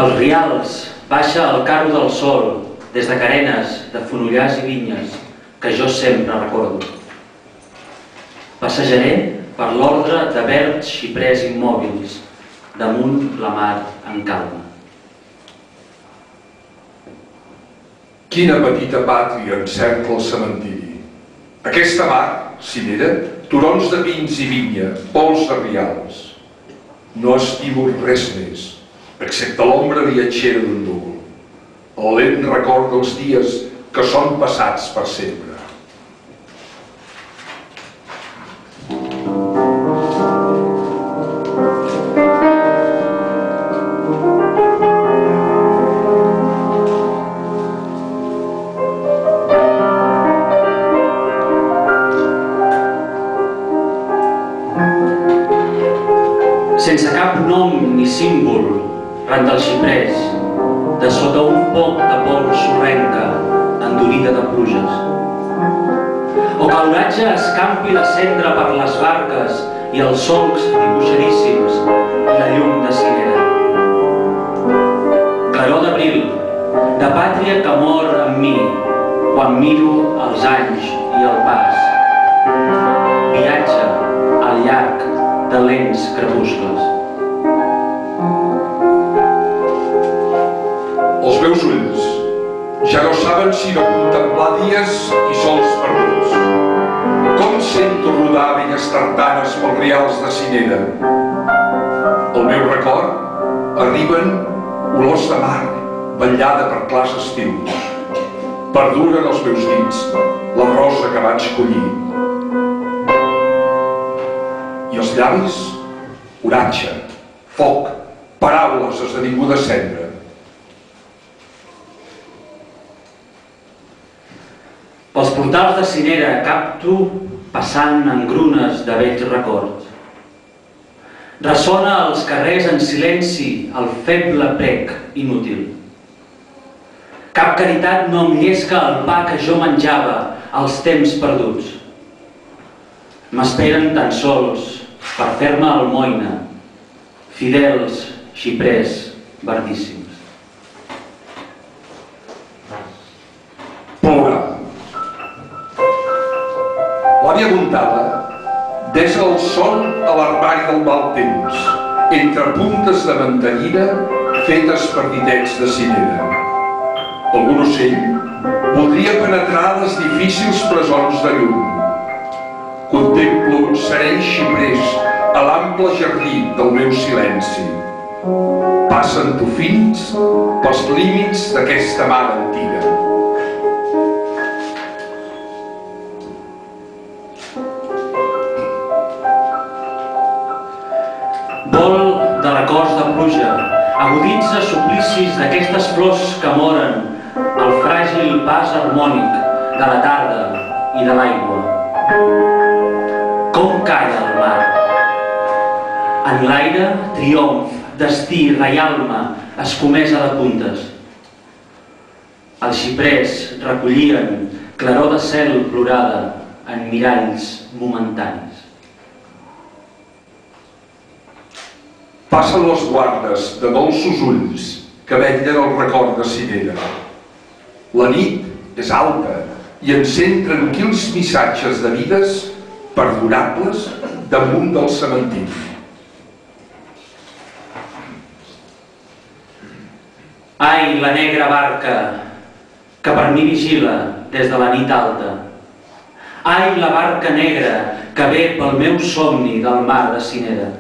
Pels rials baixa el carro del sol des de carenes de fonollars i vinyes que jo sempre recordo. Passejaré per l'ordre de verds xiprers immòbils damunt la mar en calma. Quina petita pàtria encercla el cementiri. Aquesta mar, cimera, turons de pins i vinya, pols de rials. No estimo res més, excepte l'ombra viatgera d'un núvol, el lent record dels dies que són passats per sempre. Sense cap nom ni símbol, ran dels xiprers, de sota un poc de pols sorrenca, endurida de pluges. O que l'oratge escampi la cendra per les barques i els solcs dibuixadíssims i la llum de cinera. Claror d'abril, de pàtria que mor amb mi quan miro els anys i el pas. Viatge al llarg de lents crepuscles. Els meus ulls ja no saben si no contemplar dies i sols perduts. Com sento rodar velles tartanes pels rials de cinera. Al meu record arriben olors de mar vetllada per clars estius. Perduren els meus dits la rosa que vaig collir. I els llavis, oratge, foc, paraules esdevingudes cendra. Pels portals de cinera capto passant en grunes de vells records. Ressona als carrers en silenci el feble prec inútil. Cap caritat no em llesca el pa que jo menjava als temps perduts. M'esperen tan sols per fer-me almoina, fidels xiprers verdíssims. Plora. L'àvia Gontada desa el son a l'armari del mal temps, entre puntes de mantellina fetes per ditets de cinera. Algun ocell voldria penetrar les difícils presons de llum. Contemplo serens xiprers a l'ample jardí del meu silenci. Passen tufins pels límits d'aquesta mar antiga. Vol de records de pluja, aguditza suplicis d'aquestes flors que moren al fràgil pas harmònic de la tarda i de l'aigua. Com calla el mar? En l'aire, triomf, destí, reialme, escomesa de puntes. Els xiprers recollien claror de cel plorada en miralls momentanis. Passen les guardes de dolços ulls que vetllen el record de cinera. La nit és alta i encén tranquils missatges de vides perdurables damunt del cementiri. Ai, la negra barca que per mi vigila des de la nit alta. Ai, la barca negra que ve pel meu somni del mar de cinera.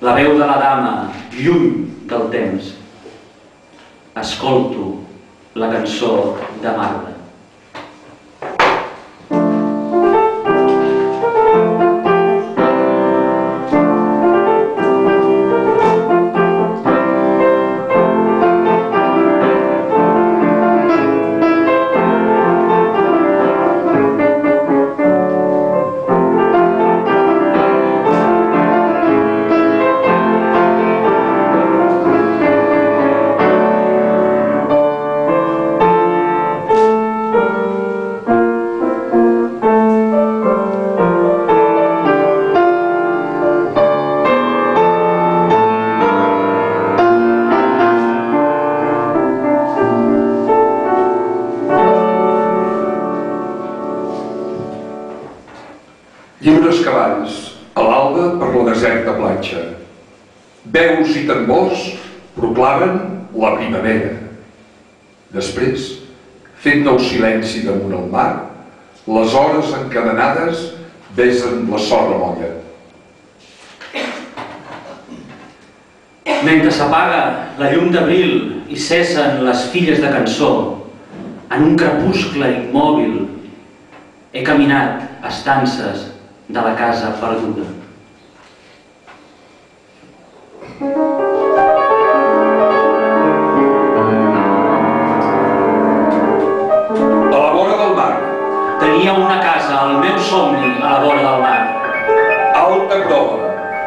La veu de la dama, lluny del temps. Escolto la cançó de Marta. cavalls a l'alba per la deserta platja. Veus i tambors proclamen la primavera. Després, fent el silenci damunt el mar, les hores encadenades besen la sorra molla. Mentre s'apaga la llum d'abril i cessen les filles de cançó, en un crepuscle immòbil he caminat a estances de la casa perduda. A la vora del mar. Tenia una casa, el meu somni, a la vora del mar. Alta proa.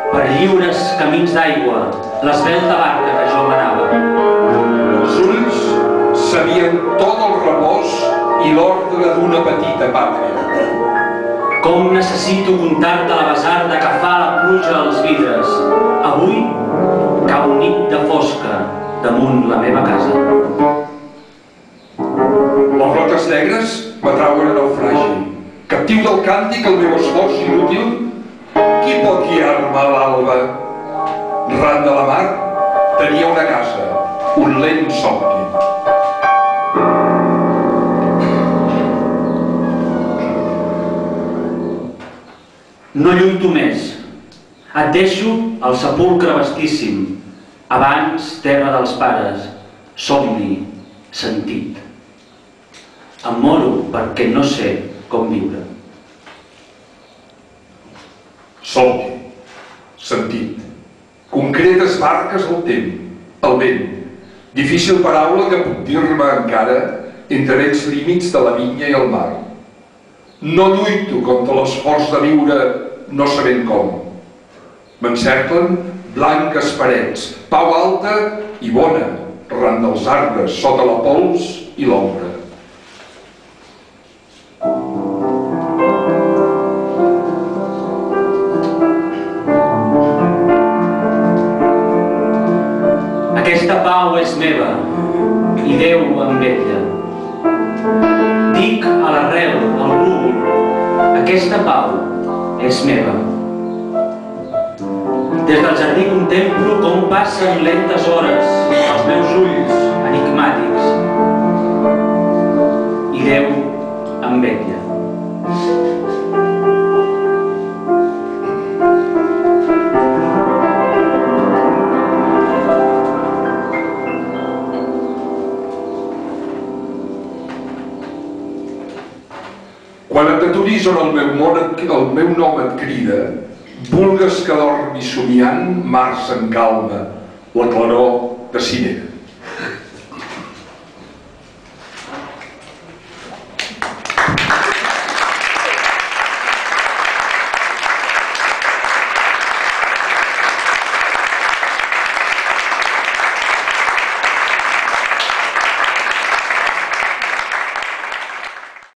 Per lliures camins d'aigua, l'esvelta barca que jo manava. Els ulls sabien tot el repòs i l'ordre d'una petita pàtria. Com necessito contar-te la basarda que fa la pluja als vidres. Avui cau nit de fosca damunt la meva casa. Les roques negres m'atrauen a naufragi. Captiu del càntic el meu esforç inútil, qui pot guiar-me a l'alba? Ran de la mar tenia una casa, un lent somni. No lluito més. Et deixo al sepulcre vastíssim. Abans, terra dels pares, somni, sentit. Em moro perquè no sé com viure. Somni, sentit. Concretes barques al temps, al vent. Difícil paraula que puc dir-me encara entre ells límits de la vinya i el mar. No lluito contra l'esforç de viure no sabent com. M'encerclen blanques parets, pau alta i bona, ran dels arbres, sota la pols i l'ombra. Aquesta pau és meva i Déu em vetlla. Dic a l'arrel, al núvol, aquesta pau és meva. Des del jardí contemplo com passen lentes hores els meus ulls enigmàtics i Déu em vetlla. Quan et deturis on el meu nom et crida, vulgues que dormi somiant mars en calma, la claror de cirera.